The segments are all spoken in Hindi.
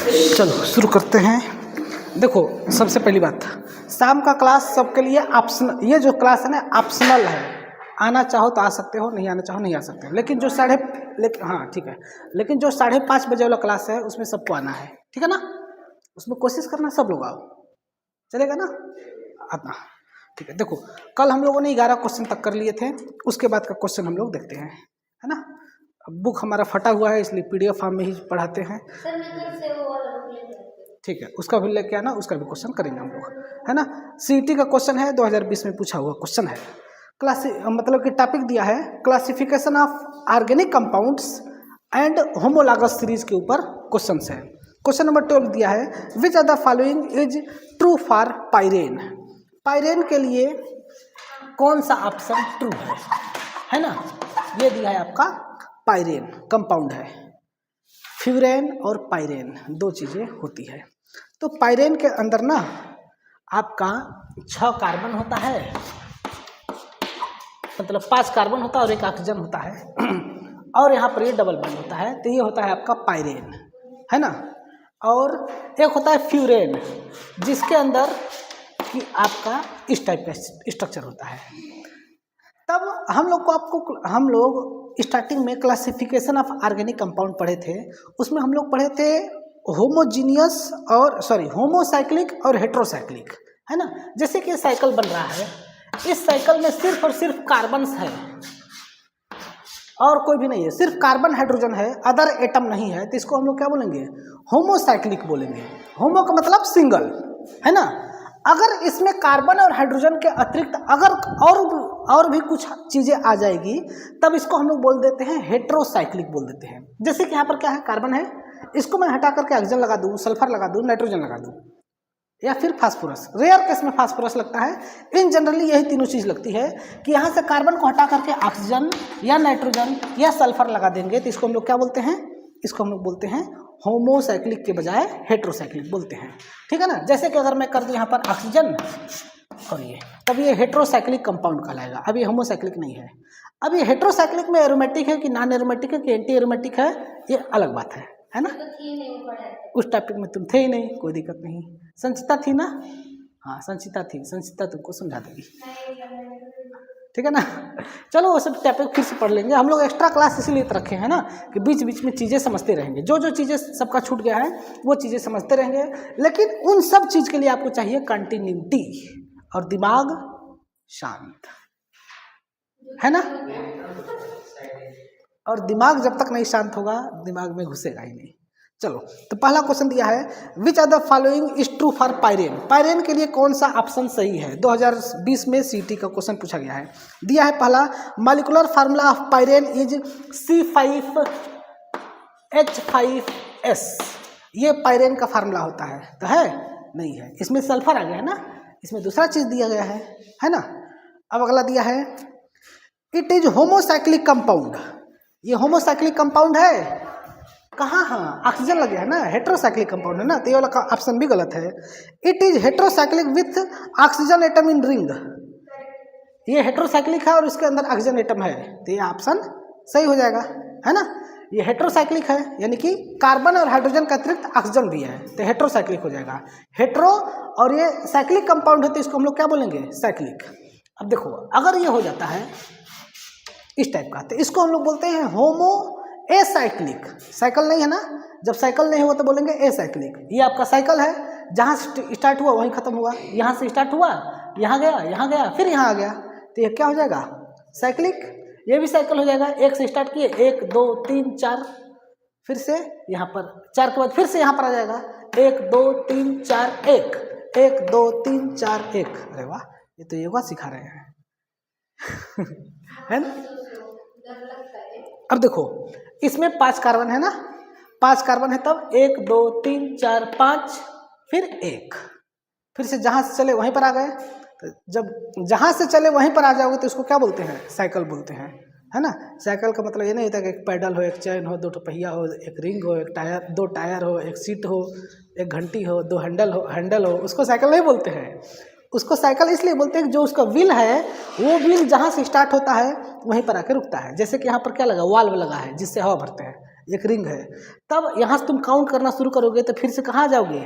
चलो शुरू करते हैं। देखो, सबसे पहली बात, शाम का क्लास सबके लिए ऑप्शनल, ये जो क्लास है ना ऑप्शनल है। आना चाहो तो आ सकते हो, नहीं आना चाहो नहीं आ सकते हो। लेकिन जो हाँ ठीक है, लेकिन जो 5:30 बजे वाला क्लास है उसमें सबको आना है, ठीक है ना। उसमें कोशिश करना सब लोग आओ, चलेगा ना, आना, ठीक है। देखो, कल हम लोगों ने 11 क्वेश्चन तक कर लिए थे, उसके बाद का क्वेश्चन हम लोग देखते हैं, है ना। बुक हमारा फटा हुआ है इसलिए PDF फॉर्म में ही पढ़ाते हैं, ठीक है। उसका भी लेके आना, उसका भी क्वेश्चन करेंगे हम लोग, है ना। CET का क्वेश्चन है, 2020 में पूछा हुआ क्वेश्चन है। मतलब कि टॉपिक दिया है classification of organic compounds and homologous series के ऊपर क्वेश्चन है। क्वेश्चन नंबर 12 दिया है, which are the following is true for pyran. Pyran के लिए कौन सा ऑप्शन ट्रू है ना। ये दिया है आपका पाइरेन कंपाउंड है, फ्यूरेन और पाइरेन दो चीजें होती है। तो पाइरेन के अंदर ना आपका 6 कार्बन होता है, मतलब 5 कार्बन होता है और 1 ऑक्सीजन होता है और यहाँ पर ये डबल बॉन्ड होता है, तो ये होता है आपका पाइरेन, है ना। और एक होता है फ्यूरेन, जिसके अंदर कि आपका इस टाइप का स्ट्रक्चर होता है। तब हम लोग स्टार्टिंग में क्लासिफिकेशन ऑफ ऑर्गेनिक कंपाउंड पढ़े थे, उसमें हम लोग पढ़े थे होमोसाइक्लिक और हेट्रोसाइक्लिक, है ना। जैसे कि साइकिल बन रहा है, इस साइकिल में सिर्फ और सिर्फ कार्बन्स है और कोई भी नहीं है, सिर्फ कार्बन हाइड्रोजन है, अदर एटम नहीं है, तो इसको हम लोग क्या बोलेंगे, होमोसाइक्लिक बोलेंगे। होमो का मतलब सिंगल, है ना। अगर इसमें कार्बन और हाइड्रोजन के अतिरिक्त अगर और भी कुछ चीजें आ जाएगी, तब इसको हम लोग बोल देते हैं हेट्रोसाइक्लिक बोल देते हैं। जैसे कि यहाँ पर क्या है, कार्बन है, इसको मैं हटा करके ऑक्सीजन लगा दूं, सल्फर लगा दूं, नाइट्रोजन लगा दूं, या फिर फास्फोरस। रेयर केस में फास्फोरस लगता है, इन जनरली यही तीनों चीज लगती है कि यहाँ से कार्बन को हटा करके ऑक्सीजन या नाइट्रोजन या सल्फर लगा देंगे, तो इसको हम लोग क्या बोलते हैं, इसको हम लोग बोलते हैं होमोसाइक्लिक के बजाय हेट्रोसाइक्लिक बोलते हैं, ठीक है ना। जैसे कि अगर मैं कर दूं यहाँ पर ऑक्सीजन और ये, तब ये हेट्रोसाइक्लिक कंपाउंड कहलाएगा। अब ये होमोसाइक्लिक नहीं है। अब ये हेट्रोसाइक्लिक में एरोमेटिक है कि नॉन एरोमेटिक है कि एंटी एरोमेटिक है, ये अलग बात है ना। उस टॉपिक में तुम थे ही नहीं, कोई दिक्कत नहीं। संचिता थी ना, हाँ संचिता थी, संचिता तुमको समझा देगी, ठीक है ना। चलो वो सब टॉपिक फिर से पढ़ लेंगे हम लोग। एक्स्ट्रा क्लास इसीलिए तो रखे हैं ना कि बीच बीच में चीज़ें समझते रहेंगे, जो चीज़ें सबका छूट गया है वो चीज़ें समझते रहेंगे। लेकिन उन सब चीज़ के लिए आपको चाहिए कंटिन्यूटी और दिमाग शांत, है ना। और दिमाग जब तक नहीं शांत होगा, दिमाग में घुसेगा ही नहीं। चलो, तो पहला क्वेश्चन दिया है, which are the following is true for pyran. Pyran के लिए कौन सा ऑप्शन सही है। 2020 में CET का क्वेश्चन पूछा गया है। दिया है पहला, molecular formula of pyran is C5H5S। ये पाइरेन का फार्मूला होता है, तो है नहीं है, इसमें सल्फर आ गया है ना, इसमें दूसरा चीज दिया गया है ना। अब अगला दिया है, इट इज होमोसाइक्लिक कंपाउंड। ये होमोसाइक्लिक कंपाउंड है कहाँ, हाँ ऑक्सीजन लगे है ना, हेट्रोसाइक्लिक कंपाउंड है ना, तो ये वाला ऑप्शन भी गलत है। It is heterocyclic with oxygen atom in ring. ये हेट्रोसाइक्लिक है और इसके अंदर ऑक्सीजन एटम है, तो ये ऑप्शन सही हो जाएगा, है ना। ये हेट्रोसाइक्लिक है, यानी कि कार्बन और हाइड्रोजन का अतिरिक्त ऑक्सीजन भी है, तो हेट्रोसाइक्लिक हो जाएगा। हेट्रो और ये साइक्लिक कंपाउंड है, तो इसको हम लोग क्या बोलेंगे, साइक्लिक। अब देखो, अगर ये हो जाता है इस टाइप का, तो इसको हम लोग बोलते हैं होमो एसाइक्लिक। साइकिल नहीं है ना, जब साइकिल नहीं हुआ तो बोलेंगे एसाइक्लिक। ये आपका साइकिल है, जहाँ से स्टार्ट हुआ वहीं खत्म हुआ, यहाँ से स्टार्ट हुआ यहाँ गया फिर यहाँ आ गया, तो ये क्या हो जाएगा, साइक्लिक। ये भी साइकिल हो जाएगा, 1 से स्टार्ट किए 1 2 3 4, फिर से यहाँ पर 4 के बाद फिर से यहाँ पर आ जाएगा 1 2 3 4 1 1 2 3 4 1। अरे वाह, ये तो योगा सिखा रहे हैं है ना। अब देखो, इसमें 5 कार्बन है ना, 5 कार्बन है, तब 1 2 3 4 5 फिर 1, फिर से जहाँ से चले वहीं पर आ गए। तो जब जहाँ से चले वहीं पर आ जाओगे तो इसको क्या बोलते हैं, साइकिल बोलते हैं, है ना। साइकिल का मतलब ये नहीं होता कि एक पैडल हो, एक चैन हो, 2 पहिया हो, एक रिंग हो, एक टायर, 2 टायर हो, एक सीट हो, एक घंटी हो, 2 हैंडल हो, उसको साइकिल नहीं बोलते हैं। उसको साइकिल इसलिए बोलते हैं कि जो उसका व्हील है, वो व्हील जहाँ से स्टार्ट होता है वहीं पर आकर रुकता है। जैसे कि यहाँ पर क्या लगा, वाल्व लगा है जिससे हवा भरते हैं, एक रिंग है, तब यहाँ से तुम काउंट करना शुरू करोगे तो फिर से कहाँ आ जाओगे,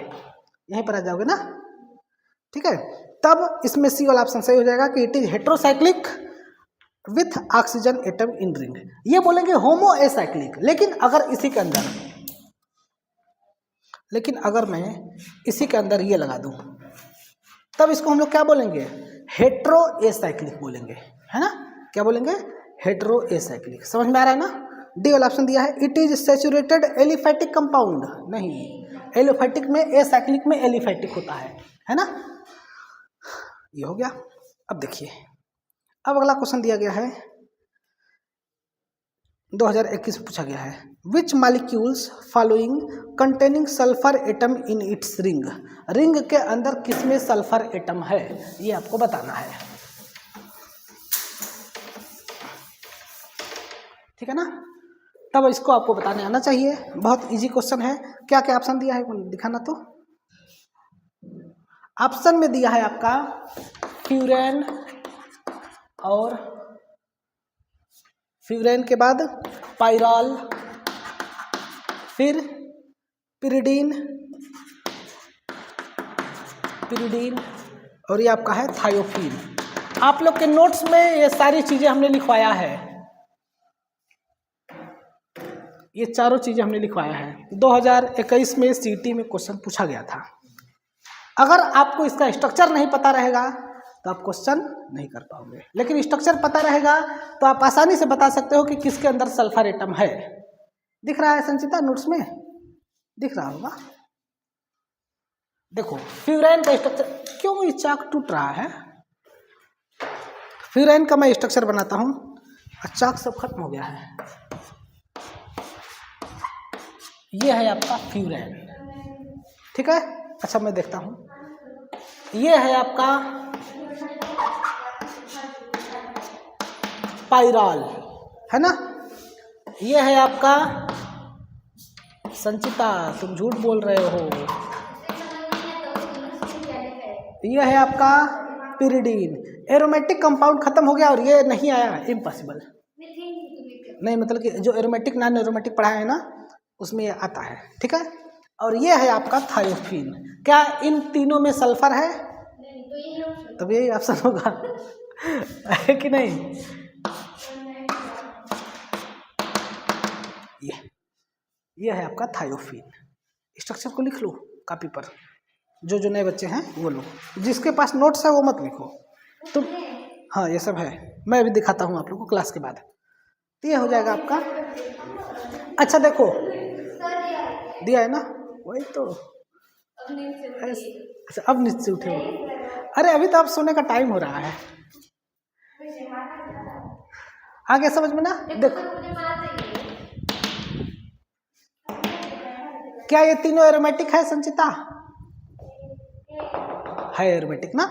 यहीं पर आ जाओगे ना, ठीक है। तब इसमें सी वाला ऑप्शन सही हो जाएगा कि it is heterocyclic with oxygen atom in ring. ये बोलेंगे होमो एसाइक्लिक, लेकिन अगर मैं इसी के अंदर ये लगा दूं तब इसको हम लोग क्या बोलेंगे, हेट्रो एसाइक्लिक बोलेंगे, है ना। क्या बोलेंगे, हेट्रो एसाइक्लिक। समझ में आ रहा है ना। डी वाला ऑप्शन दिया है it is saturated aliphatic compound, नहीं, एलिफैटिक में एसाइक्लिक में एलिफैटिक होता है ना। ये हो गया। अब देखिए, अब अगला क्वेश्चन दिया गया है 2021 में पूछा गया है, which molecules following containing sulphur atom in its ring. Ring के अंदर किसमें सल्फर एटम है, ये आपको बताना है, ठीक है ना। तब इसको आपको बताने आना चाहिए, बहुत इजी क्वेश्चन है। क्या क्या ऑप्शन दिया है दिखाना तो। ऑप्शन में दिया है आपका फ्यूरेन, और फ्यूरेन के बाद पाइरॉल, फिर पिरिडीन, और ये आपका है थायोफीन। आप लोग के नोट्स में ये सारी चीजें हमने लिखवाया है, ये चारों चीजें हमने लिखवाया है। 2021 में सीटी में क्वेश्चन पूछा गया था। अगर आपको इसका स्ट्रक्चर नहीं पता रहेगा तो आप क्वेश्चन नहीं कर पाओगे, लेकिन स्ट्रक्चर पता रहेगा तो आप आसानी से बता सकते हो कि किसके अंदर सल्फर एटम है। दिख रहा है संचिता नोट्स में, दिख रहा होगा। देखो फ्यूरेन का स्ट्रक्चर, क्यों ये चाक टूट रहा है। फ्यूरेन का मैं स्ट्रक्चर बनाता हूं, चाक सब खत्म हो गया है। ये है आपका फ्यूरेन, ठीक है। अच्छा मैं देखता हूं, ये है आपका पाइरॉल, है ना। ये है आपका संचिता, तुम झूठ बोल रहे हो। ये है आपका पिरिडीन। एरोमेटिक कंपाउंड खत्म हो गया और ये नहीं आया, इम्पॉसिबल। नहीं मतलब कि जो एरोमेटिक नॉन एरोमेटिक पढ़ा है ना उसमें ये आता है, ठीक है। और ये है आपका थायोफीन। क्या इन तीनों में सल्फर है, तब यही ऑप्शन होगा है कि नहीं। ये है आपका थायोफीन। स्ट्रक्चर को लिख लो कॉपी पर, जो नए बच्चे हैं वो लोग। जिसके पास नोट्स है वो मत लिखो तुम। हाँ ये सब है, मैं अभी दिखाता हूँ आप लोगों को क्लास के बाद। तो ये हो जाएगा आपका। अच्छा देखो दिया है ना, वही तो। अच्छा अब नीचे से उठे हो, अरे अभी तो आप सोने का टाइम हो रहा है। आगे समझ में ना। देखो क्या ये तीनों एरोमेटिक है संचिता, है एरोमेटिक ना।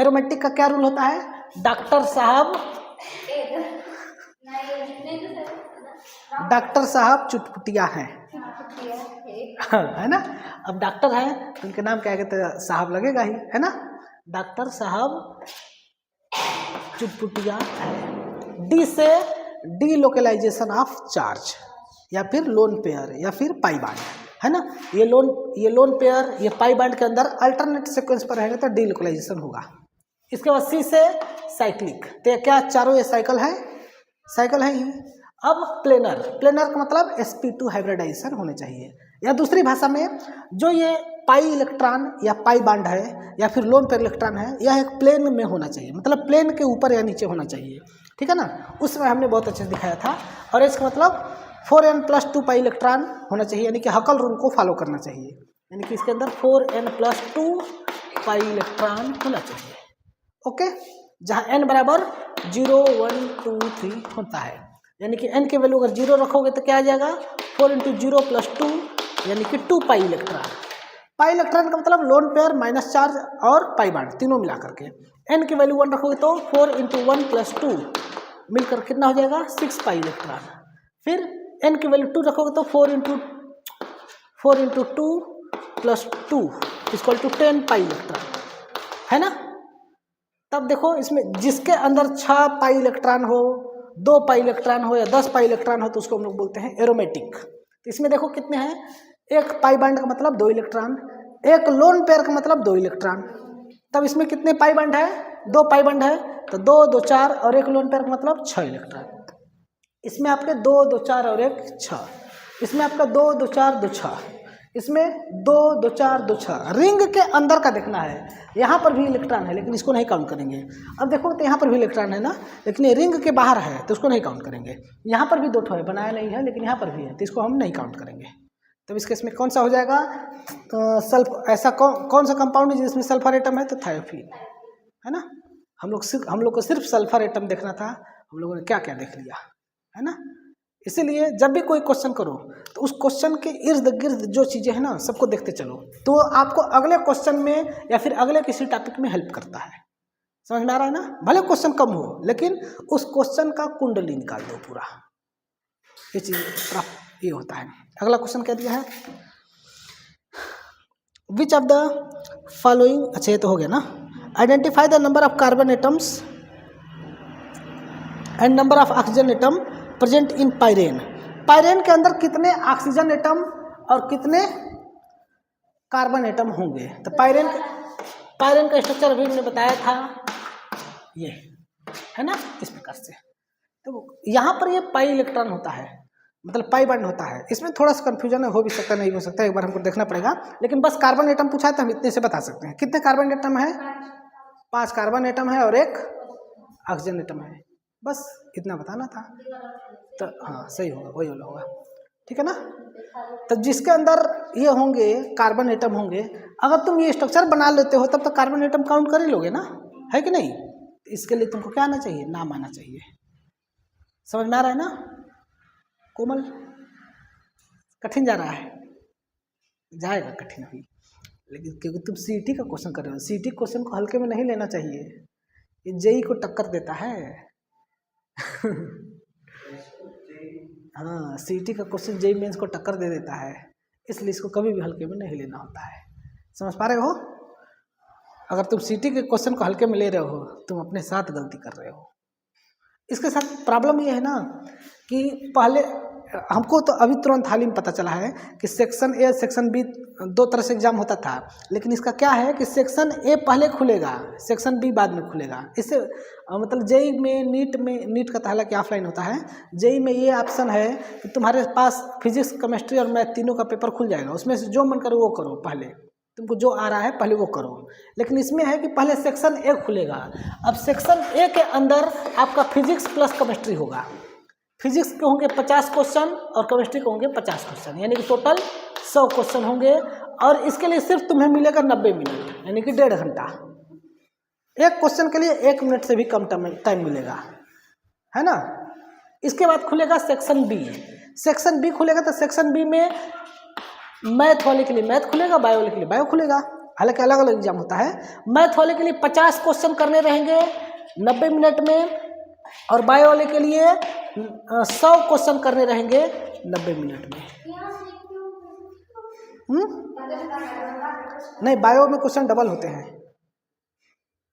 एरोमेटिक का क्या रूल होता है, डॉक्टर साहब चुटपुटिया हैं है ना। अब डॉक्टर है तो उनके नाम क्या कहते हैं, साहब लगेगा ही, है ना। डॉक्टर साहब चुटपुटिया है। डी से डी लोकलाइजेशन ऑफ चार्ज, या फिर लोन पेयर, या फिर पाई बांड, है ना। ये लोन पेयर, ये पाई बांड के अंदर अल्टरनेट सीक्वेंस पर रहेगा तो डी लोकलाइजेशन होगा। इसके बाद सी से साइक्लिक, तो क्या चारों ये साइकिल है ही। अब प्लेनर का मतलब sp2 हाइब्रिडाइजेशन होने चाहिए, या दूसरी भाषा में जो ये पाई इलेक्ट्रॉन या पाई बांड है या फिर लोन पेयर इलेक्ट्रॉन है, यह एक प्लेन में होना चाहिए, मतलब प्लेन के ऊपर या नीचे होना चाहिए, ठीक है ना। उसमें हमने बहुत अच्छे से दिखाया था। और इसका मतलब 4n+2 पाई इलेक्ट्रॉन होना चाहिए, यानी कि हकल रूल को फॉलो करना चाहिए, यानी कि इसके अंदर 4n+2 पाई इलेक्ट्रॉन होना चाहिए, ओके। जहाँ n बराबर 0, 1, 2, 3 होता है, यानी कि n के वैल्यू अगर 0 रखोगे तो क्या आ जाएगा 4 × 0 + 2, यानी कि 2 पाई इलेक्ट्रॉन। पाई इलेक्ट्रॉन का मतलब लोन पेयर, माइनस चार्ज और पाई बांड तीनों मिला करके। n की वैल्यू 1 रखोगे तो 4 × 1 + 2 मिलकर कितना हो जाएगा 6 पाई इलेक्ट्रॉन। फिर n की वैल्यू 2 रखोगे तो 4 × 2 + 2 = 10 पाई इलेक्ट्रॉन, है ना। तब देखो इसमें जिसके अंदर 6 पाई इलेक्ट्रॉन हो, 2 पाई इलेक्ट्रॉन हो या 10 पाई इलेक्ट्रॉन हो तो उसको हम लोग बोलते हैं एरोमेटिक। तो इसमें देखो कितने हैं, एक पाई बॉन्ड का मतलब 2 इलेक्ट्रॉन, एक लोन पेयर का मतलब 2 इलेक्ट्रॉन। तब इसमें कितने पाई बॉन्ड है, 2 पाई बॉन्ड है, तो 2 2 4 और एक लोन पेयर का मतलब 6 इलेक्ट्रॉन। इसमें आपके 2 2 4 और एक 6, इसमें आपका 2 2 4 2 6, इसमें 2 2 4 2 6। रिंग के अंदर का देखना है, यहाँ पर भी इलेक्ट्रॉन है लेकिन इसको नहीं काउंट करेंगे। अब देखो तो यहाँ पर भी इलेक्ट्रॉन है ना, लेकिन ये रिंग के बाहर है तो उसको नहीं काउंट करेंगे। यहाँ पर भी 2 ठो है, बनाया नहीं है लेकिन यहाँ पर भी है, तो इसको हम नहीं काउंट करेंगे। तब इस केस में कौन सा हो जाएगा, ऐसा कौन सा कंपाउंड है जिसमें सल्फर एटम है, तो थायोफिन है ना। हम लोग को सिर्फ सल्फर एटम देखना था, हम लोगों ने क्या क्या देख लिया है ना। इसीलिए जब भी कोई क्वेश्चन करो तो उस क्वेश्चन के इर्द गिर्द जो चीज़ें हैं ना सबको देखते चलो, तो आपको अगले क्वेश्चन में या फिर अगले किसी टॉपिक में हेल्प करता है। समझ में आ रहा है ना। भले क्वेश्चन कम हो लेकिन उस क्वेश्चन का कुंडली निकाल दो पूरा, ये चीज प्राप्त ये होता है। अगला क्वेश्चन क्या दिया है, विच ऑफ द फॉलोइंग, अच्छा ये तो हो गया ना, identify the number of carbon atoms and number of oxygen atom present in pyran. Pyran के अंदर कितने ऑक्सीजन एटम और कितने कार्बन एटम होंगे। तो पाइरेन का स्ट्रक्चर अभी मैंने बताया था, ये है ना, इस प्रकार से। तो यहाँ पर ये पाई इलेक्ट्रॉन होता है, मतलब पाई बॉन्ड होता है। इसमें थोड़ा सा कंफ्यूजन हो भी सकता है, नहीं हो सकता, एक बार हमको देखना पड़ेगा। लेकिन बस कार्बन एटम पूछा है तो हम इतने से बता सकते हैं। कितने कार्बन एटम है, 5 कार्बन एटम है और एक ऑक्सीजन एटम है, बस इतना बताना था। तो हाँ सही होगा, वही होगा, ठीक है ना। तो जिसके अंदर ये होंगे कार्बन एटम होंगे, अगर तुम ये स्ट्रक्चर बना लेते हो तब तो कार्बन एटम काउंट कर ही लोगे ना, है कि नहीं। इसके लिए तुमको क्या आना चाहिए, नाम आना चाहिए। समझ में आ रहा है ना कोमल। कठिन जा रहा है, जाएगा कठिन अभी, लेकिन क्योंकि तुम सीटी का क्वेश्चन कर रहे हो, सीटी क्वेश्चन को हल्के में नहीं लेना चाहिए, ये जेई को टक्कर देता है। हाँ, सीटी का क्वेश्चन जेई मेंस को टक्कर दे देता है, इसलिए इसको कभी भी हल्के में नहीं लेना होता है। समझ पा रहे हो। अगर तुम सीटी के क्वेश्चन को हल्के में ले रहे हो तुम अपने साथ गलती कर रहे हो। इसके साथ प्रॉब्लम ये है ना कि पहले हमको तो अभी तुरंत हाल ही में पता चला है कि सेक्शन ए सेक्शन बी 2 तरह से एग्जाम होता था, लेकिन इसका क्या है कि सेक्शन ए पहले खुलेगा, सेक्शन बी बाद में खुलेगा। इससे मतलब जेई में नीट का तो हालांकि ऑफलाइन होता है, जेई में ये ऑप्शन है कि तुम्हारे पास फिजिक्स केमिस्ट्री और मैथ तीनों का पेपर खुल जाएगा, उसमें से जो मन करो वो करो, पहले तुमको जो आ रहा है पहले वो करो। लेकिन इसमें है कि पहले सेक्शन ए खुलेगा। अब सेक्शन ए के अंदर आपका फिजिक्स प्लस केमिस्ट्री होगा। फिजिक्स के होंगे 50 क्वेश्चन और केमिस्ट्री के होंगे 50 क्वेश्चन, यानी कि टोटल 100 क्वेश्चन होंगे। और इसके लिए सिर्फ तुम्हें मिलेगा 90 मिनट, यानी कि 1.5 घंटा। एक क्वेश्चन के लिए 1 मिनट से भी कम टाइम मिलेगा, है ना। इसके बाद खुलेगा सेक्शन बी। सेक्शन बी खुलेगा तो सेक्शन बी में मैथ वाले के लिए मैथ खुलेगा, बायो वाले के लिए बायो खुलेगा। हालांकि अलग अलग एग्जाम होता है। मैथ वाले के लिए 50 क्वेश्चन करने रहेंगे 90 मिनट में, और बायो वाले के लिए 100 क्वेश्चन करने रहेंगे 90 मिनट में। नहीं, बायो में क्वेश्चन डबल होते हैं,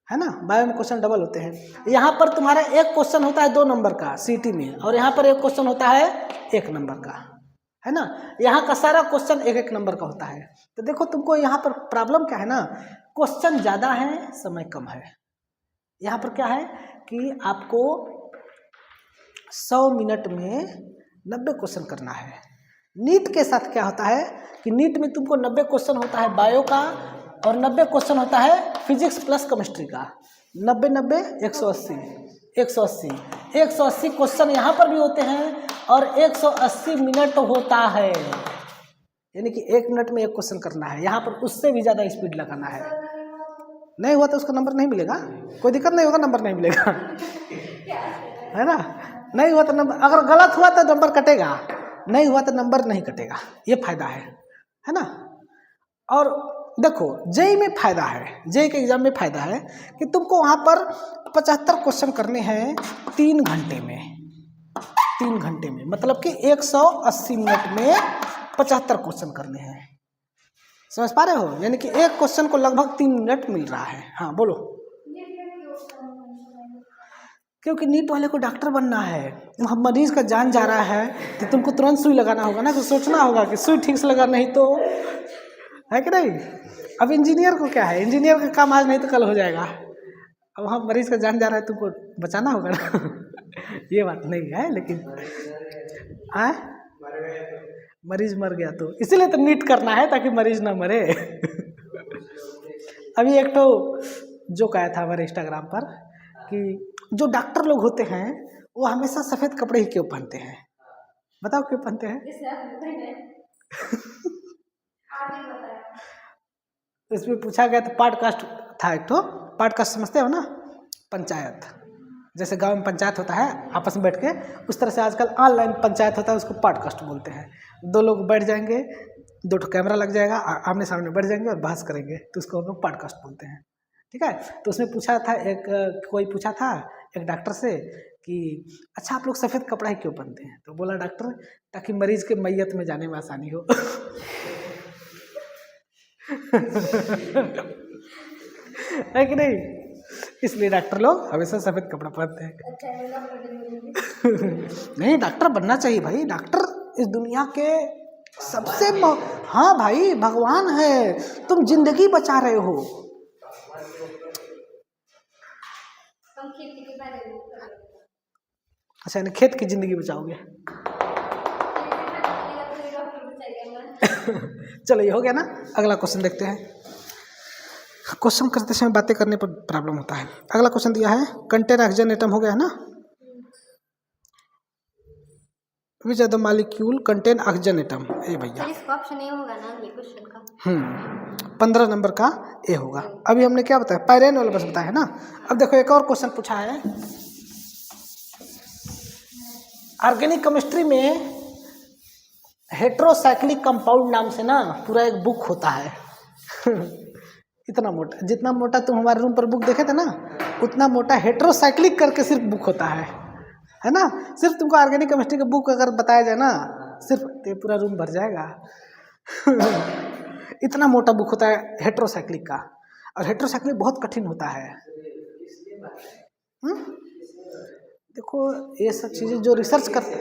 है ना। बायो में क्वेश्चन डबल होते हैं। यहाँ पर तुम्हारा एक क्वेश्चन होता है 2 नंबर का सीटी में, और यहाँ पर एक क्वेश्चन होता है 1 नंबर का, है ना। यहाँ का सारा क्वेश्चन 1-1 नंबर का होता है। तो देखो तुमको यहाँ पर प्रॉब्लम क्या है ना, क्वेश्चन ज़्यादा है समय कम है। यहाँ पर क्या है कि आपको 100 मिनट में 90 क्वेश्चन करना है। नीट के साथ क्या होता है कि नीट में तुमको 90 क्वेश्चन होता है बायो का, और 90 क्वेश्चन होता है फिजिक्स प्लस केमिस्ट्री का। 90-90 180 क्वेश्चन यहाँ पर भी होते हैं, और 180 मिनट होता है, यानी कि 1 मिनट में 1 क्वेश्चन करना है। यहाँ पर उससे भी ज़्यादा स्पीड लगाना है। नहीं हुआ तो उसका नंबर नहीं मिलेगा, कोई दिक्कत नहीं होगा, नंबर नहीं मिलेगा, है ना। नहीं हुआ तो नंबर, अगर गलत हुआ तो नंबर कटेगा, नहीं हुआ तो नंबर नहीं कटेगा। ये फायदा है ना। और देखो जेई में फायदा है, जेई के एग्जाम में फायदा है कि तुमको वहाँ पर 75 क्वेश्चन करने हैं 3 घंटे में। 3 घंटे में मतलब कि 180 मिनट में 75 क्वेश्चन करने हैं। समझ पा रहे हो, यानी कि एक क्वेश्चन को लगभग 3 मिनट मिल रहा है। हाँ बोलो। क्योंकि नीट वाले को डॉक्टर बनना है, वहाँ मरीज का जान जा रहा है तो तुमको तुरंत सुई लगाना होगा ना, तो सोचना होगा कि सुई ठीक से लगा, नहीं तो है कि नहीं। अब इंजीनियर को क्या है, इंजीनियर का काम आज नहीं तो कल हो जाएगा। अब वहाँ मरीज का जान जा रहा है, तुमको बचाना होगा ना ये बात नहीं है, लेकिन मरीज मर गया तो इसीलिए तो नीट करना है ताकि मरीज ना मरे अभी एक तो जोक आया था हमारे इंस्टाग्राम पर कि जो डॉक्टर लोग होते हैं वो हमेशा सफ़ेद कपड़े ही क्यों पहनते हैं, बताओ क्यों पहनते हैं इसमें पूछा गया तो पॉडकास्ट था एक तो, पॉडकास्ट समझते हो ना, पंचायत, जैसे गांव में पंचायत होता है आपस में बैठ के, उस तरह से आजकल ऑनलाइन पंचायत होता है, उसको पॉडकास्ट बोलते हैं। दो लोग बैठ जाएंगे, दो कैमरा लग जाएगा, आमने सामने बैठ जाएंगे और बहस करेंगे, तो उसको हम लोग पॉडकास्ट बोलते हैं, ठीक है। तो उसमें पूछा था कोई पूछा था एक डॉक्टर से कि अच्छा आप लोग सफ़ेद कपड़ा ही क्यों पहनते हैं, तो बोला डॉक्टर ताकि मरीज के मैयत में जाने में आसानी हो है कि नहीं, इसलिए डॉक्टर लोग हमेशा सफ़ेद कपड़ा पहनते हैं नहीं, डॉक्टर बनना चाहिए भाई, डॉक्टर इस दुनिया के सबसे हाँ भाई भगवान है, तुम जिंदगी बचा रहे हो। अच्छा यानी खेत की जिंदगी बचाओगे चलो ये हो गया ना, अगला क्वेश्चन देखते हैं। क्वेश्चन करते समय बातें करने पर प्रॉब्लम होता है। अगला क्वेश्चन दिया है कंटेन ऑक्सीजन एटम, हो गया है ना, which are the molecule contain oxygen atom, ए भैया इसका ऑप्शन ए होगा ना ये क्वेश्चन का, 15 नंबर का ए होगा। अभी हमने क्या बताया, पायरेन वाला बस बताया है ना। अब देखो एक और क्वेश्चन पूछा है, ऑर्गेनिक केमिस्ट्री में हेट्रोसाइक्लिक कंपाउंड नाम से ना पूरा एक बुक होता है इतना मोटा, जितना मोटा तुम हमारे रूम पर बुक देखे थे ना उतना मोटा हेट्रोसाइक्लिक करके सिर्फ बुक होता है ना। सिर्फ तुमको ऑर्गेनिक केमिस्ट्री का बुक अगर बताया जाए ना, सिर्फ तो पूरा रूम भर जाएगा इतना मोटा बुक होता है हेट्रोसाइक्लिक का, और हेट्रोसाइक्लिक बहुत कठिन होता है। देखो ये सब चीज़ें जो रिसर्च करते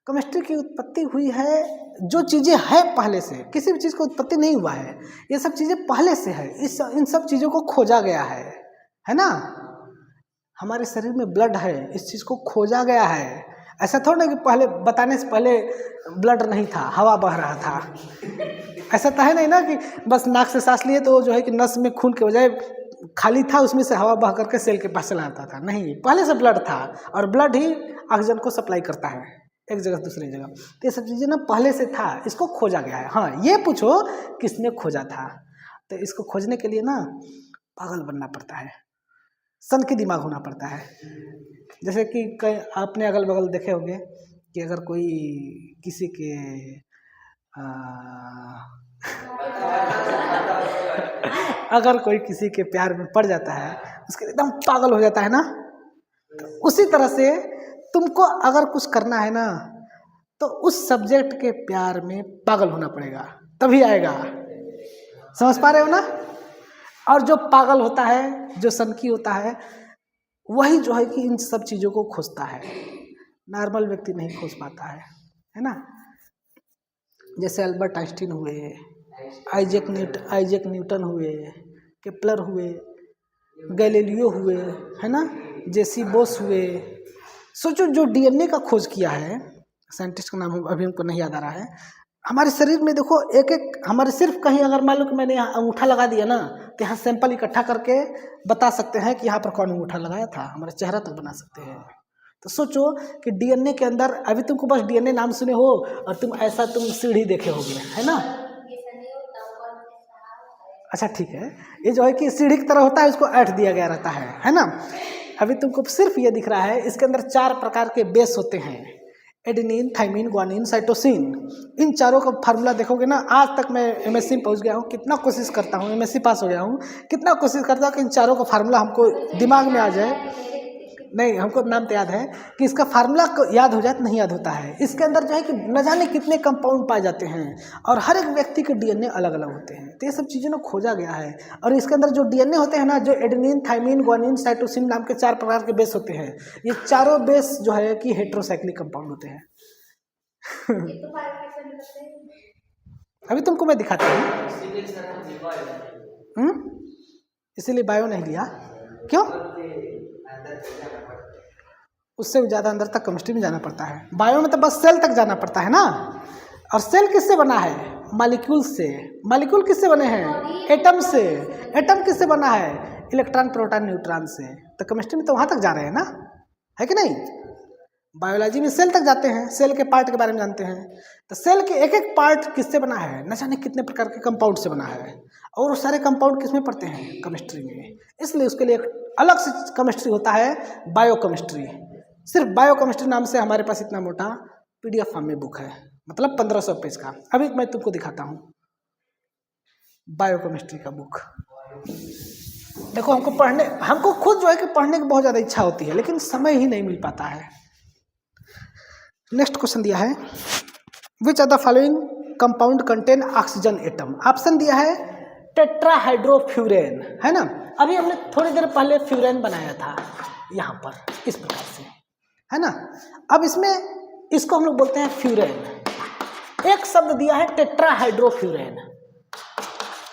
केमिस्ट्री की उत्पत्ति हुई है, जो चीज़ें है पहले से, किसी भी चीज़ की उत्पत्ति नहीं हुआ है, ये सब चीज़ें पहले से है, इन सब चीज़ों को खोजा गया है ना। हमारे शरीर में ब्लड है, इस चीज़ को खोजा गया है, ऐसा थोड़ा ना कि पहले बताने से पहले ब्लड नहीं था, हवा बह रहा था, ऐसा तो है नहीं ना कि बस नाक से सांस लिए तो जो है कि नस में खून के बजाय खाली था, उसमें से हवा बह करके सेल के पास चला जाता था, नहीं, पहले से ब्लड था, और ब्लड ही ऑक्सीजन को सप्लाई करता है एक जगह से दूसरी जगह। तो ये सब चीज़ें ना पहले से था, इसको खोजा गया है। हाँ ये पूछो किसने खोजा था, तो इसको खोजने के लिए ना पागल बनना पड़ता है, सन की दिमाग होना पड़ता है। जैसे कि आपने अगल बगल देखे होंगे कि अगर कोई किसी के अगर कोई किसी के प्यार में पड़ जाता है, उसके एकदम पागल हो जाता है ना, तो उसी तरह से तुमको अगर कुछ करना है ना, तो उस सब्जेक्ट के प्यार में पागल होना पड़ेगा, तभी आएगा। समझ पा रहे हो ना। और जो पागल होता है, जो सनकी होता है, वही जो है कि इन सब चीज़ों को खोजता है, नॉर्मल व्यक्ति नहीं खोज पाता है ना। जैसे अल्बर्ट आइंस्टीन हुए, आइजैक न्यूटन हुए, केपलर हुए, गैलीलियो हुए, है ना, जेसी बोस हुए। सोचो जो डीएनए का खोज किया है, साइंटिस्ट का नाम अभी हमको नहीं याद आ रहा है। हमारे शरीर में देखो एक एक, हमारे सिर्फ कहीं अगर मान लो कि मैंने यहाँ अंगूठा लगा दिया ना, तो यहाँ सैंपल इकट्ठा करके बता सकते हैं कि यहाँ पर कौन अंगूठा लगाया था, हमारा चेहरा तक बना सकते हैं। तो सोचो कि डीएनए के अंदर, अभी तुमको बस डीएनए नाम सुने हो और तुम सीढ़ी देखे होगे, है ना। अच्छा ठीक है, ये जो है कि सीढ़ी की तरह होता है, उसको ऐड दिया गया रहता है ना। अभी तुमको सिर्फ ये दिख रहा है, इसके अंदर 4 प्रकार के बेस होते हैं, एडेनिन, थाइमिन, ग्वानिन, साइटोसिन। इन चारों का फार्मूला देखोगे ना, आज तक मैं एमएससी में पहुंच गया हूँ, कितना कोशिश करता हूँ, एमएससी पास हो गया हूँ, कितना कोशिश करता हूँ कि इन चारों का फार्मूला हमको दिमाग में आ जाए। नहीं, हमको नाम तो याद है कि इसका फार्मूला याद हो जाए तो नहीं याद होता है। इसके अंदर जो है कि न जाने कितने कंपाउंड पाए जाते हैं और हर एक व्यक्ति के डीएनए अलग अलग होते हैं। तो ये सब चीज़ें ना खोजा गया है। और इसके अंदर जो डीएनए होते हैं ना, जो एडेनिन, थाइमिन, ग्वानिन, साइटोसिन नाम के 4 प्रकार के बेस होते हैं। ये चारों बेस जो है कि हेट्रोसाइक्लिक कंपाउंड होते हैं। अभी तुमको मैं दिखाता हूँ। इसीलिए बायो नहीं लिया। क्यों? उससे ज़्यादा अंदर तक केमिस्ट्री में जाना पड़ता है। बायो में तो बस सेल तक जाना पड़ता है ना। और सेल किससे बना है? मॉलिक्यूल से। मॉलिक्यूल किससे बने हैं? एटम से। एटम किससे बना है? इलेक्ट्रॉन, प्रोटॉन, न्यूट्रॉन से। तो केमिस्ट्री में तो वहाँ तक जा रहे हैं ना, है कि नहीं? बायोलॉजी में सेल तक जाते हैं, सेल के पार्ट के बारे में जानते हैं। तो सेल के एक एक पार्ट किससे बना है? न जाने कितने प्रकार के कंपाउंड से बना है। और वो सारे कंपाउंड किस में पढ़ते हैं? केमिस्ट्री में। इसलिए उसके लिए एक अलग से केमिस्ट्री होता है, बायोकेमिस्ट्री। सिर्फ बायोकेमिस्ट्री नाम से हमारे पास इतना मोटा PDF फॉर्म में बुक है, मतलब 1500 पेज का। अभी मैं तुमको दिखाता हूँ बायोकेमिस्ट्री का बुक। देखो, हमको खुद जो है कि पढ़ने की बहुत ज़्यादा इच्छा होती है, लेकिन समय ही नहीं मिल पाता है। नेक्स्ट क्वेश्चन दिया है, which are the following compound contain oxygen atom. Option दिया है टेट्राहाइड्रोफ्यूरेन, है ना। अभी हमने थोड़ी देर पहले फ्यूरेन बनाया था यहाँ पर, इस प्रकार से, है ना। अब इसमें इसको हम लोग बोलते हैं फ्यूरेन। एक शब्द दिया है टेट्राहाइड्रोफ्यूरेन।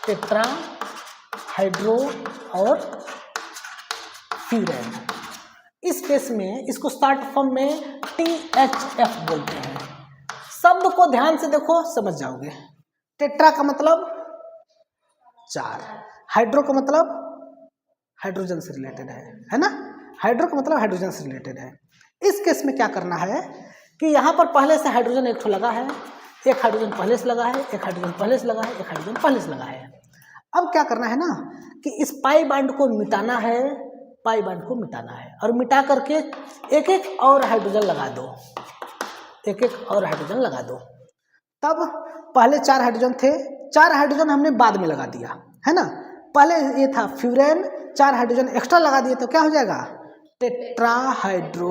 टेट्राहाइड्रो और फ्यूरेन, इस केस में इसको शॉर्ट फॉर्म में THF बोलते हैं। शब्द को ध्यान से देखो, समझ जाओगे। टेट्रा का मतलब 4, हाइड्रो का मतलब हाइड्रोजन से रिलेटेड है ना। हाइड्रो का मतलब हाइड्रोजन से रिलेटेड है। इस केस में क्या करना है कि यहाँ पर पहले से हाइड्रोजन एक लगा है, एक हाइड्रोजन पहले से लगा है, एक हाइड्रोजन पहले से लगा है, एक हाइड्रोजन पहले से लगा है। अब क्या करना है ना कि इस पाई बॉन्ड को मिटाना है, पाई बॉन्ड को मिटाना है, और मिटा करके एक एक और हाइड्रोजन लगा दो, एक एक और हाइड्रोजन लगा दो। तब पहले 4 हाइड्रोजन थे, 4 हाइड्रोजन हमने बाद में लगा दिया, है ना। पहले ये था फ्यूरेन, 4 हाइड्रोजन एक्स्ट्रा लगा दिए तो क्या हो जाएगा? टेट्राहाइड्रोफ्यूरेन।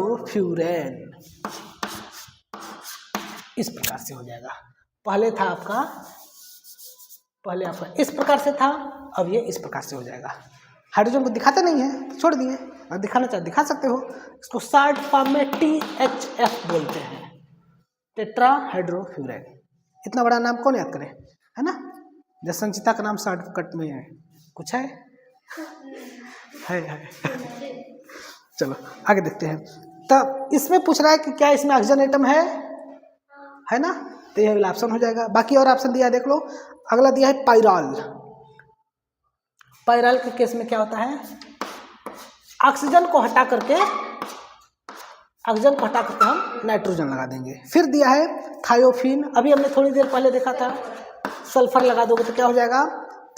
इस प्रकार से हो जाएगा। पहले आपका इस प्रकार से था, अब ये इस प्रकार से हो जाएगा। हाइड्रोजन को दिखाते नहीं है तो छोड़ दिए, और दिखाना चाहे दिखा सकते हो। इसको शॉर्ट फॉर्म में THF बोलते हैं, टेट्राहाइड्रोफ्यूरेन। इतना बड़ा नाम कौन याद करे, है ना। जैसे संचिता का नाम शॉर्टकट में है, कुछ है। चलो आगे देखते हैं। तब इसमें पूछ रहा है कि क्या इसमें ऑक्सीजन एटम है ना, तो ये वाला ऑप्शन हो जाएगा। बाकी और ऑप्शन दिया है, देख लो। अगला दिया है पाइराल। पाइराल के केस में क्या होता है? ऑक्सीजन को हटा करके हम नाइट्रोजन लगा देंगे। फिर दिया है थायोफिन। अभी हमने थोड़ी देर पहले देखा था, सल्फर लगा दोगे तो क्या हो जाएगा?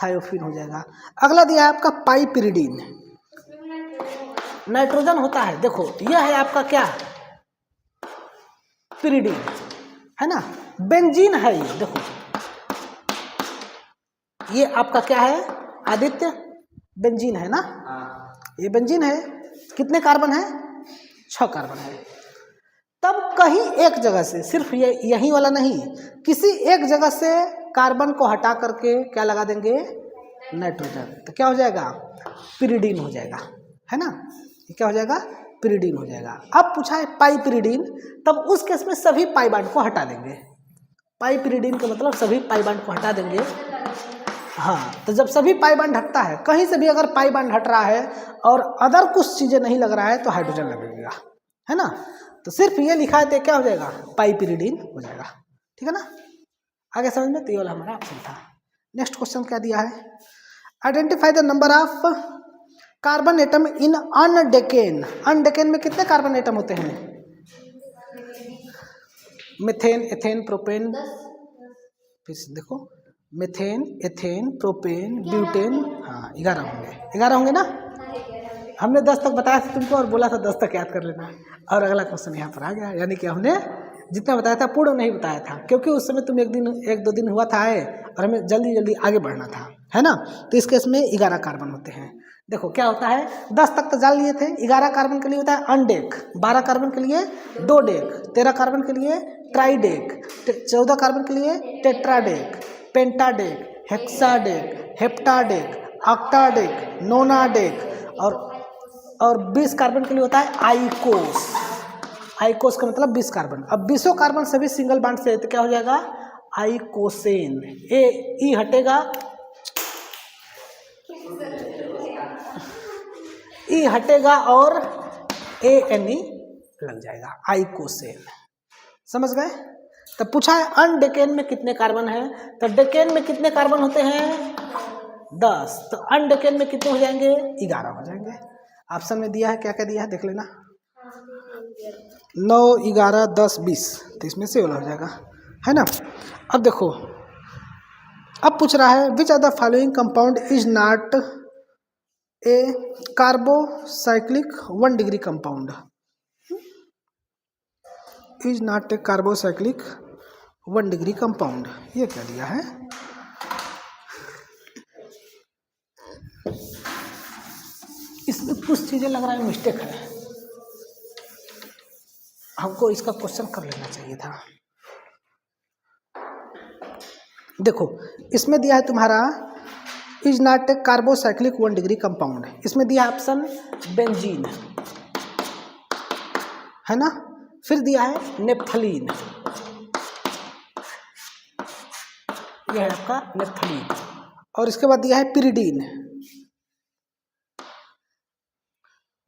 थायोफिन हो जाएगा। अगला दिया है आपका पाइपिरिडीन। नाइट्रोजन होता है, देखो यह है आपका क्या? पिरिडीन, है ना। बेंजीन है ये, देखो ये आपका क्या है आदित्य? बेंजीन है ना। ये बेंजीन है। कितने कार्बन है? 6 कार्बन है। तब कहीं एक जगह से, सिर्फ ये यही वाला नहीं, किसी एक जगह से कार्बन को हटा करके क्या लगा देंगे? नाइट्रोजन। तो क्या हो जाएगा? पिरिडीन हो जाएगा, है ना। ये क्या हो जाएगा? पिरिडीन हो जाएगा। अब पूछा है पाइपिरिडीन, तब उस केस में सभी पाई बॉन्ड को हटा देंगे। पाइपिरिडीन का मतलब सभी पाई बॉन्ड को हटा देंगे। हाँ, तो जब सभी पाई बॉन्ड हटता है, कहीं से भी अगर पाई बॉन्ड हट रहा है और अदर कुछ चीजें नहीं लग रहा है तो हाइड्रोजन लगेगा, है ना। तो सिर्फ ये लिखा है तो क्या हो जाएगा? पाइपिरिडीन हो जाएगा। ठीक है ना। आगे समझ में? तो ये वाला हमारा ऑप्शन था। नेक्स्ट क्वेश्चन क्या दिया है? Identify the number of carbon atom in undecane. Undecane में कितने कार्बन एटम होते हैं? Methane, ethane, propane. फिर से देखो, मीथेन, एथेन, प्रोपेन, ब्यूटेन। हाँ, 11 होंगे ना। हमने 10 तक बताया था तुमको और बोला था 10 तक याद कर लेना। और अगला क्वेश्चन यहाँ पर आ गया, यानी कि हमने जितना बताया था पूर्ण नहीं बताया था, क्योंकि उस समय तुम एक दो दिन हुआ था आए और हमें जल्दी आगे बढ़ना था, है ना। तो इस केस में 11 कार्बन होते हैं। देखो क्या होता है, 10 तक तो जान लिए थे। 11 कार्बन के लिए होता है अनडेक, 12 कार्बन के लिए दो डेक, 13 कार्बन के लिए ट्राइडेक, 14 कार्बन के लिए टेट्राडेक, पेंटाडेक, हेक्साडेक, हेप्टाडेक, ऑक्टाडेक, नोनाडेक और 20 कार्बन के लिए होता है आइकोस। आइकोस का मतलब 20 कार्बन। अब 20 कार्बन सभी सिंगल बॉन्ड से है तो क्या हो जाएगा, आइकोसेन। ई हटेगा, ई हटेगा और ANE लग जाएगा, आइकोसेन। समझ गए। तो पूछा है अनडेकेन में कितने कार्बन है, तो डेकेन में कितने कार्बन होते हैं 10, तो अनडेकेन में कितने हो जाएंगे 11 हो जाएंगे। ऑप्शन में दिया है, क्या क्या दिया है देख लेना, 9, 11, 10, 20, तो इसमें से वाला हो जाएगा, है ना। अब देखो, अब पूछ रहा है which are the following compound is not a carbocyclic 1 degree compound, is not a carbocyclic 1 degree compound. ये क्या दिया है, इसमें कुछ चीजें लग रहा है मिस्टेक है, हमको इसका क्वेश्चन कर लेना चाहिए था। देखो इसमें दिया है तुम्हारा is not a carbocyclic 1 degree compound, इसमें दिया ऑप्शन बेंजीन, है ना। फिर दिया है नेप्थलीन, यह है आपका नेप्थलीन, और इसके बाद दिया है पिरिडीन।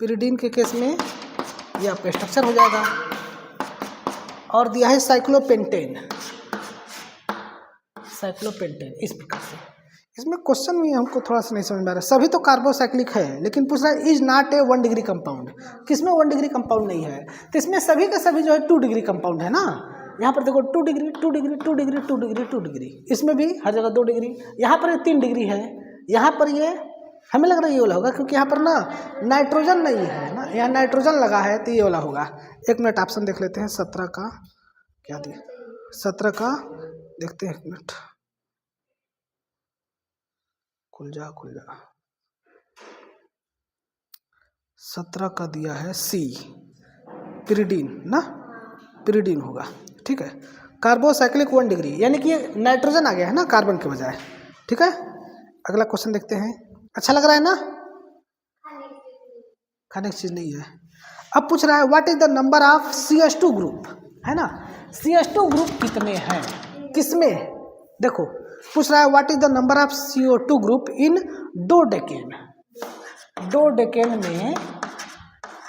पिरिडीन के केस में ये आपका स्ट्रक्चर हो जाएगा, और दिया है साइक्लोपेंटेन, साइक्लोपेंटेन इस प्रकार से। इसमें क्वेश्चन भी हमको थोड़ा सा नहीं समझ में आ रहा है, सभी तो कार्बोसाइक्लिक है लेकिन पूछ रहा है is not A 1 degree compound, किसमें 1 डिग्री कंपाउंड नहीं है, तो इसमें सभी के सभी जो है 2 डिग्री कंपाउंड है ना। यहाँ पर देखो 2 degree 2 degree 2 degree 2 degree 2 degree, इसमें भी हर जगह 2 डिग्री, यहाँ पर 3 डिग्री है, यहाँ पर ये हमें लग रहा है ये वाला होगा क्योंकि यहाँ पर ना नाइट्रोजन नहीं है ना, यहाँ नाइट्रोजन लगा है तो ये वाला होगा। 1 मिनट ऑप्शन देख लेते हैं, 17 का क्या दिया, 17 का देखते हैं, 1 मिनट, खुल जा 17 का दिया है सी, पिरिडीन ना, पिरिडीन होगा, ठीक है। कार्बोसाइक्लिक 1 डिग्री यानी कि नाइट्रोजन आ गया है ना कार्बन के बजाय, ठीक है। अगला क्वेश्चन देखते हैं, अच्छा लग रहा है ना, खाने की चीज नहीं है। अब पूछ रहा है what is the number of CH2 group, है ना। CH2 ग्रुप कितने हैं किसमें, देखो पूछ रहा है what is the number of CO2 group in dodecane, dodecane में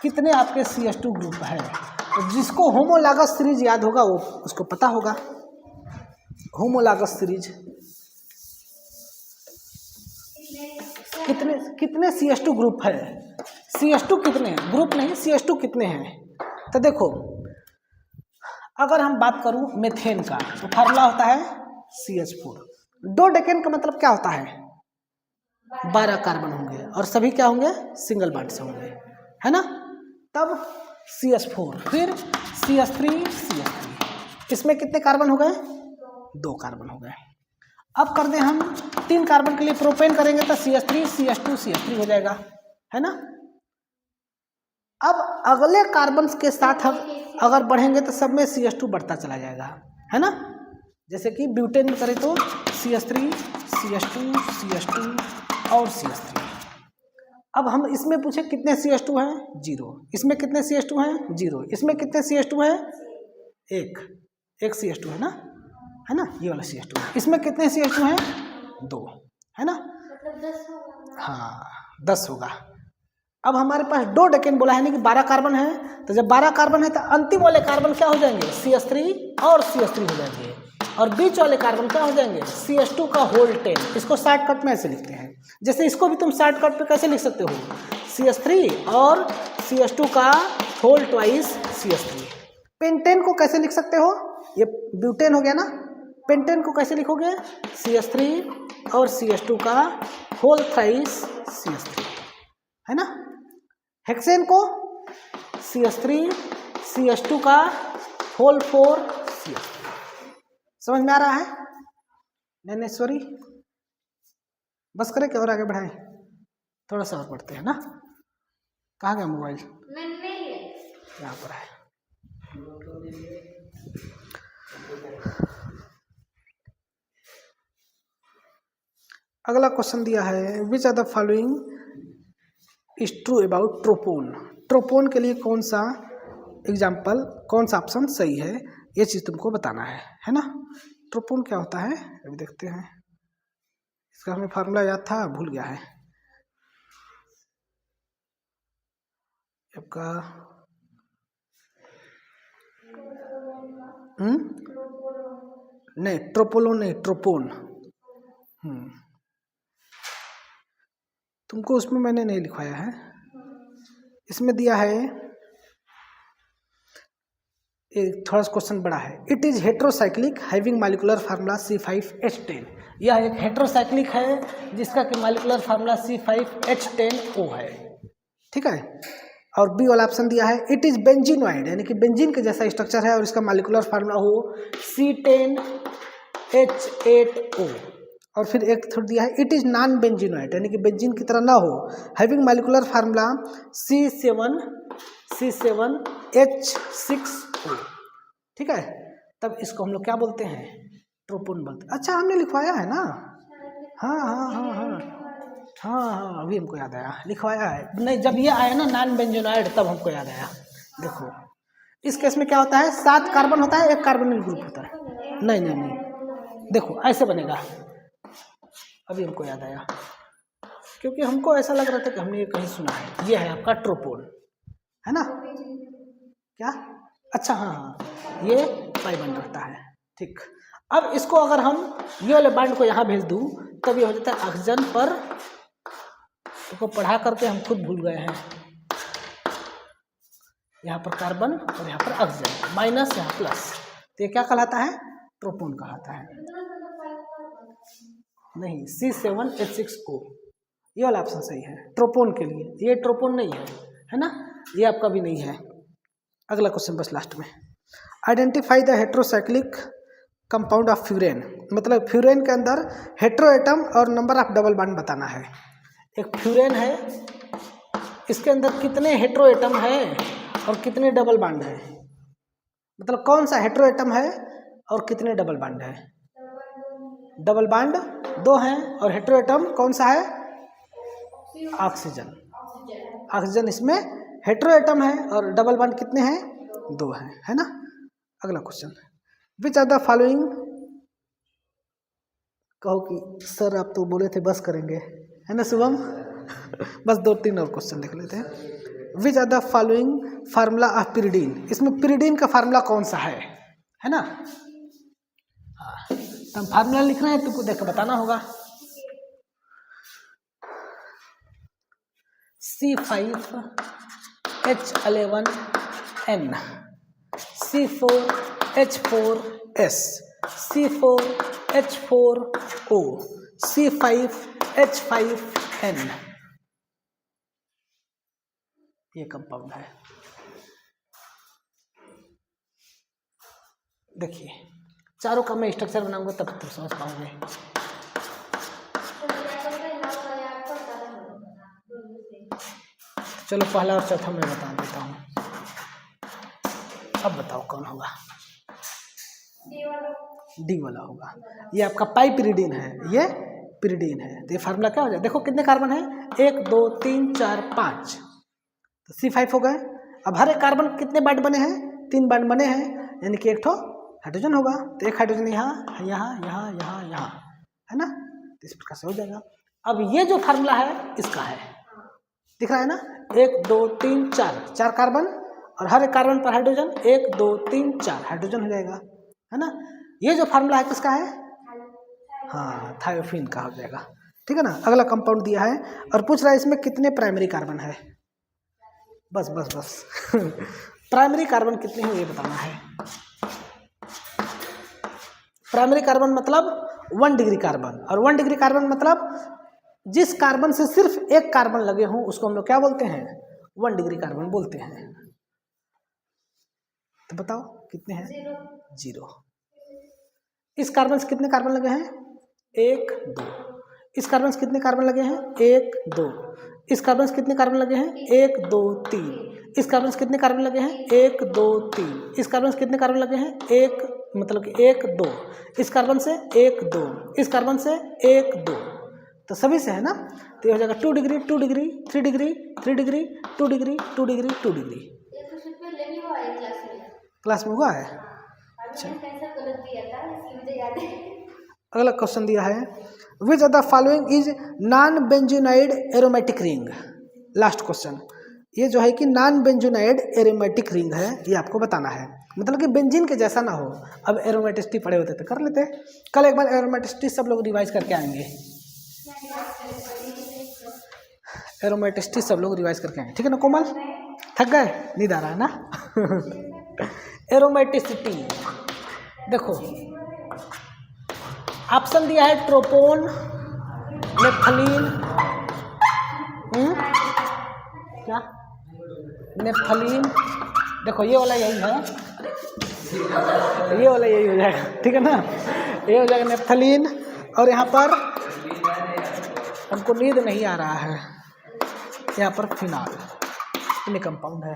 कितने आपके CH2 ग्रुप है। तो जिसको होमोलॉगस सीरीज याद होगा वो उसको पता होगा, होमोलॉगस सीरीज कितने CH2 ग्रुप है, CH2 कितने ग्रुप नहीं CH2 कितने हैं। तो देखो अगर हम बात करूं मेथेन का तो फार्मूला होता है CH4, डोडेकेन का मतलब क्या होता है 12 कार्बन होंगे और सभी क्या होंगे सिंगल बॉन्ड से होंगे, है ना। तब CH4 फिर CH3 इसमें कितने कार्बन हो गए 2 कार्बन हो गए। अब कर दें हम 3 कार्बन के लिए प्रोपेन करेंगे तो CH3 CH2 CH3 हो जाएगा, है ना। अब अगले कार्बन के साथ हम अगर बढ़ेंगे तो सब में CH2 बढ़ता चला जाएगा, है ना। जैसे कि ब्यूटेन में करें तो CH3 CH2 CH2 और CH3। अब हम इसमें पूछे कितने CH2 हैं 0, इसमें कितने CH2 हैं 0, इसमें कितने CH2 हैं 1 CH2 है ना, ये वाला CH2 है। इसमें कितने CH2 हैं 2, है ना, हाँ 10 होगा। अब हमारे पास डोडेकेन बोला है ना कि 12 कार्बन है, तो जब 12 कार्बन है तो अंतिम वाले कार्बन क्या हो जाएंगे CH3 और CH3 हो जाएंगे, और बीच वाले कार्बन क्या हो जाएंगे CH2 का होल 10। इसको शॉर्टकट में ऐसे लिखते हैं, जैसे इसको भी तुम शॉर्टकट पे कैसे लिख सकते हो CH3 और CH2 का होल ट्वाइस CH3। पेंटेन को कैसे लिख सकते हो, ये ब्यूटेन हो गया ना, पेंटेन को कैसे लिखोगे CH3 और CH2 का होल थ्राइस CH3, है ना। हेक्सेन को CH3 CH2 का होल 4 CH3। समझ में आ रहा है नैनेश्वरी, बस करें क्या और आगे बढ़ाएं। थोड़ा सा और पढ़ते हैं ना। कहाँ गया मोबाइल? नहीं है, यहाँ पर है। अगला क्वेश्चन दिया है, which are the following is true about tropone. Tropone के लिए कौन सा एग्जाम्पल, कौन सा ऑप्शन सही है, ये चीज़ तुमको बताना है ना। ट्रोपोन क्या होता है अभी देखते हैं। इसका हमें फार्मूला याद था, भूल गया है आपका। नहीं, ट्रोपोलोन नहीं, ट्रोपोन। तुमको उसमें मैंने नहीं लिखवाया है, इसमें दिया है एक थोड़ा सा क्वेश्चन बड़ा है। It is heterocyclic having molecular formula C5H10। यह एक हेट्रोसाइक्लिक है जिसका कि मॉलिक्यूलर फार्मूला C5H10O है, ठीक है। और बी वाला ऑप्शन दिया है, इट इज बेंजीनोइड, यानी कि बेंजीन के जैसा स्ट्रक्चर है और इसका मॉलिक्यूलर फार्मूला हो C10H8O। और फिर एक थोड़ा दिया है, इट इज नॉन बेंजीनोइड, यानी कि बेंजीन की तरह ना हो, हैविंग मॉलिक्यूलर फार्मूला C7H6O, ठीक है। तब इसको हम लोग क्या बोलते हैं? ट्रोपोन बोलते हैं। अच्छा, हमने लिखवाया है ना। हाँ, अभी हमको याद आया, लिखवाया है। नहीं, जब ये आया ना नॉन बेंजीनोइड, तब हमको याद आया। देखो इस केस में क्या होता है, 7 कार्बन होता है, 1 कार्बोनिल ग्रुप होता है। नहीं, देखो ऐसे बनेगा। अभी हमको याद आया, क्योंकि हमको ऐसा लग रहा था कि हमने ये कहीं सुना है। ये है आपका ट्रोपोन, है ना। क्या? अच्छा, हाँ, ये पाई बन रहता है, ठीक। अब इसको अगर हम ये वाले बॉन्ड को यहाँ भेज दूँ, तब ये हो जाता है ऑक्सीजन पर। इसको पढ़ा करके हम खुद भूल गए हैं। यहाँ पर कार्बन और यहाँ पर ऑक्सीजन, माइनस यहाँ प्लस, तो ये क्या कहलाता है? ट्रोपोन कहलाता है। नहीं, C7H6O, ये वाला ऑप्शन सही है ट्रोपोन के लिए। ये ट्रोपोन नहीं है ना, ये आपका भी नहीं है। अगला क्वेश्चन बस लास्ट में, identify the heterocyclic compound of furan. मतलब फ्यूरेन के अंदर हेट्रो एटम और नंबर ऑफ डबल बॉन्ड बताना है। एक फ्यूरेन है, इसके अंदर कितने हेट्रो एटम है और कितने डबल बॉन्ड है। मतलब कौन सा हेट्रो एटम है और कितने डबल बॉन्ड है। डबल बॉन्ड 2 हैं और हेट्रो एटम कौन सा है? ऑक्सीजन। ऑक्सीजन इसमें हेट्रो एटम है और डबल बॉन्ड कितने हैं? 2 हैं, है ना। अगला question, which are the following. कहो कि सर आप तो बोले थे बस करेंगे, है ना शुभम। बस 2-3 और क्वेश्चन लिख लेते हैं। Which are the following formula of pyridine. इसमें पिरिडीन का फार्मूला कौन सा है ना। हाँ, तो हम फार्मूला लिख रहे हैं, तुमको देख कर बताना होगा। C5H11N, C4H4S, C4H4O, C5H5N, ये कंपाउंड है। देखिए चारों का मैं स्ट्रक्चर बनाऊंगा तब तुम समझ पाओगे। चलो पहला और चौथा मैं बता देता हूँ। अब बताओ कौन होगा। डी वाला होगा। ये आपका पाई पिरिडीन है, ये पिरिडीन है। तो ये फार्मूला क्या हो जाए, देखो कितने कार्बन है, 1 2 3 4 5, तो C5 हो गए। अब हर एक कार्बन कितने बॉन्ड बने हैं? 3 बॉन्ड बने हैं, यानी कि 1 हाइड्रोजन होगा। तो 1 हाइड्रोजन यहाँ यहाँ यहाँ यहाँ यहाँ, है ना। तो इस प्रकार से हो जाएगा। अब ये जो फार्मूला है इसका है, दिख रहा है ना। 1 2 3 4 कार्बन और हर एक कार्बन पर हाइड्रोजन, 1 2 3 4 हाइड्रोजन हो जाएगा, है ना। ये जो फार्मूला है किसका है? हाँ, थायोफिन का हो जाएगा, ठीक है ना। अगला कंपाउंड दिया है और पूछ रहा है इसमें कितने प्राइमरी कार्बन है। बस प्राइमरी कार्बन कितने हैं ये बताना है। प्राइमरी कार्बन मतलब 1 डिग्री कार्बन, और 1 डिग्री कार्बन मतलब जिस कार्बन से सिर्फ 1 कार्बन लगे हों उसको हम लोग क्या बोलते हैं? 1 डिग्री कार्बन बोलते हैं। तो बताओ कितने हैं? 0। इस कार्बन से कितने कार्बन लगे हैं? 1 2। इस कार्बन से कितने कार्बन लगे हैं? 1 2। इस कार्बन से कितने कार्बन लगे हैं? 1 2 3। इस कार्बन से कितने कार्बन लगे हैं? 1 2 3। इस कार्बन से कितने कार्बन लगे हैं? 1, मतलब कि 1 2। इस कार्बन से 1 2। इस कार्बन से 1 2। तो सभी से है ना, तो ये हो जाएगा 2 degree 2 degree 3 degree 3 degree 2 degree 2 degree 2 degree. ये क्वेश्चन पहले भी हुआ है क्लास में। क्लास में हुआ है। अच्छा, मैंने आंसर गलत दिया था इसलिए मुझे याद है। अगला क्वेश्चन दिया है, which of the following is non benzenoid aromatic ring. Last question, ये जो है कि नॉन बेंजोनाइड एरोमेटिक रिंग है, ये आपको बताना है, मतलब कि बेंजीन के जैसा ना हो। अब एरोमेटिसिटी पढ़े होते तो कर लेते, कल एक बार एरोमेटिसिटी सब लोग रिवाइज करके आएंगे। एरोमेटिसिटी सब लोग रिवाइज करके आएंगे, ठीक है ना कोमल? थक गए, नींद आ रहा है ना? एरोमेटिसिटी देखो, ऑप्शन दिया है ट्रोपोन, नेप्थलीन, क्या नेप्थलीन, देखो ये वाला यही है, ये वाला यही हो जाएगा, ठीक है ना? ये हो जाएगा नेप्थलीन। और यहाँ पर हमको नींद नहीं आ रहा है, यहाँ पर फिनाल, इन्हें कंपाउंड है।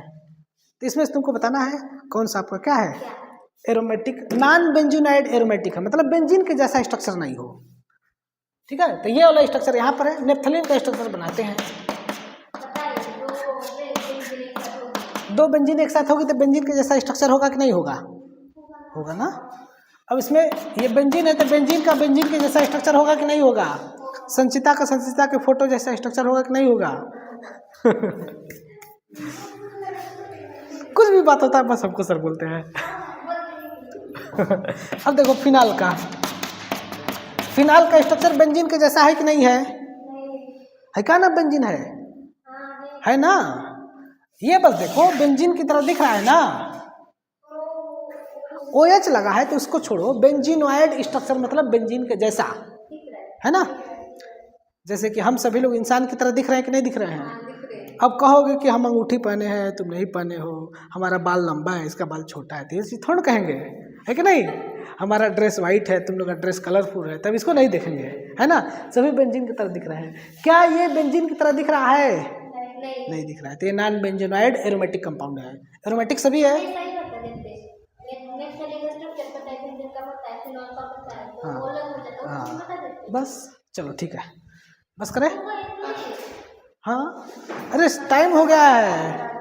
तो इसमें से तुमको बताना है कौन सा आपका क्या है, एरोमेटिक, नॉन बेंजोनाइड एरोमेटिक है, मतलब बेंजीन के जैसा स्ट्रक्चर नहीं हो, ठीक है? तो ये वाला स्ट्रक्चर यहाँ पर है, नेप्थलीन का स्ट्रक्चर बनाते हैं। दो बेंजीन एक साथ होगी तो बेंजीन के जैसा स्ट्रक्चर होगा कि नहीं होगा? होगा ना। अब इसमें ये बेंजीन है तो बेंजीन का बेंजीन के जैसा स्ट्रक्चर होगा कि नहीं होगा? संचिता का संचिता के फोटो जैसा स्ट्रक्चर होगा कि नहीं होगा? कुछ भी बात होता है बस हमको सर बोलते हैं। अब देखो फिनाल का स्ट्रक्चर बेंजीन के जैसा है कि नहीं है? है क्या ना, बेंजीन है ना? ये बस देखो बेंजीन की तरह दिख रहा है ना, OH लगा है तो उसको छोड़ो, बेंजीनोइड स्ट्रक्चर मतलब बेंजीन के जैसा, है ना? जैसे कि हम सभी लोग इंसान की तरह दिख रहे हैं कि नहीं दिख रहे हैं? अब कहोगे कि हम अंगूठी पहने हैं, तुम नहीं पहने हो, हमारा बाल लंबा है, इसका बाल छोटा है, तो ये चीज़ थोड़ा कहेंगे, है कि नहीं? हमारा ड्रेस वाइट है, तुम लोग का ड्रेस कलरफुल है, तब इसको नहीं देखेंगे, है ना? सभी बेंजीन की तरह दिख रहे हैं। क्या ये बेंजीन की तरह दिख रहा है? नहीं दिख रहा है, तो ये नॉन बेंजोनाइड एरोमेटिक कंपाउंड है। एरोमेटिक सभी है। हाँ, बस चलो ठीक है, बस करें। हाँ, अरे टाइम हो गया है।